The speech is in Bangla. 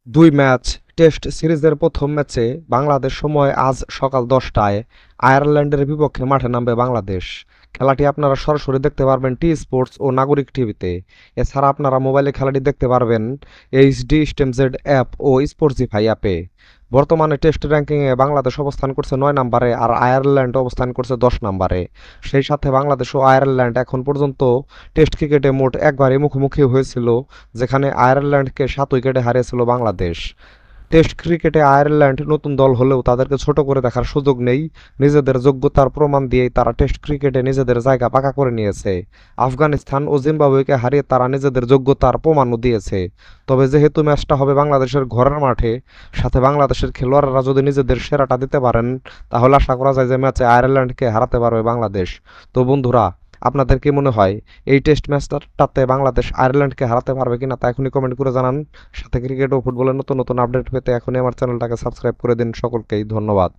দুই ম্যাচ টেস্ট সিরিজের প্রথম ম্যাচে বাংলাদেশ সময় আজ সকাল 10টায় আয়ারল্যান্ডের বিপক্ষে মাঠে নামবে বাংলাদেশ। খেলাটি আপনারা সরাসরি দেখতে পারবেন টি স্পোর্টস ও নাগরিক টিভিতে। এছাড়া আপনারা মোবাইলে খেলাটি দেখতে পারবেন এইচডি স্টেমজেড অ্যাপ ও স্পোর্টজিফাই অ্যাপে। বর্তমানে টেস্ট র্যাঙ্কিংয়ে বাংলাদেশ অবস্থান করছে 9 নম্বরে আর আয়ারল্যান্ড অবস্থান করছে 10 নম্বরে। সেই সাথে বাংলাদেশ ও আয়ারল্যান্ড এখন পর্যন্ত টেস্ট ক্রিকেটে মোট একবারই মুখোমুখি হয়েছিল, যেখানে আয়ারল্যান্ডকে 7 উইকেটে হারিয়েছিল বাংলাদেশ। টেস্ট ক্রিকেটে আয়ারল্যান্ড নতুন দল হলেও তাদেরকে ছোট করে দেখার সুযোগ নেই। নিজেদের যোগ্যতার প্রমাণ দিয়েই তারা টেস্ট ক্রিকেটে নিজেদের জায়গা পাকা করে নিয়েছে। আফগানিস্তান ও জিম্বাবুয়েকে হারিয়ে তারা নিজেদের যোগ্যতার প্রমাণও দিয়েছে। তবে যেহেতু ম্যাচটা হবে বাংলাদেশের ঘরের মাঠে, সাথে বাংলাদেশের খেলোয়াড়রা যদি নিজেদের সেরাটা দিতে পারেন, তাহলে আশা করা যায় যে ম্যাচে আয়ারল্যান্ডকে হারাতে পারবে বাংলাদেশ। তো বন্ধুরা, আপনাদের কি মনে হয় এই টেস্ট ম্যাচটাতে বাংলাদেশ আয়ারল্যান্ডকে হারাতে পারবে কিনা তা এখনই কমেন্ট করে জানান। সাথে ক্রিকেট ও ফুটবলের নতুন নতুন আপডেট পেতে এখনই আমার চ্যানেলটাকে সাবস্ক্রাইব করে দিন। সকলকেই ধন্যবাদ।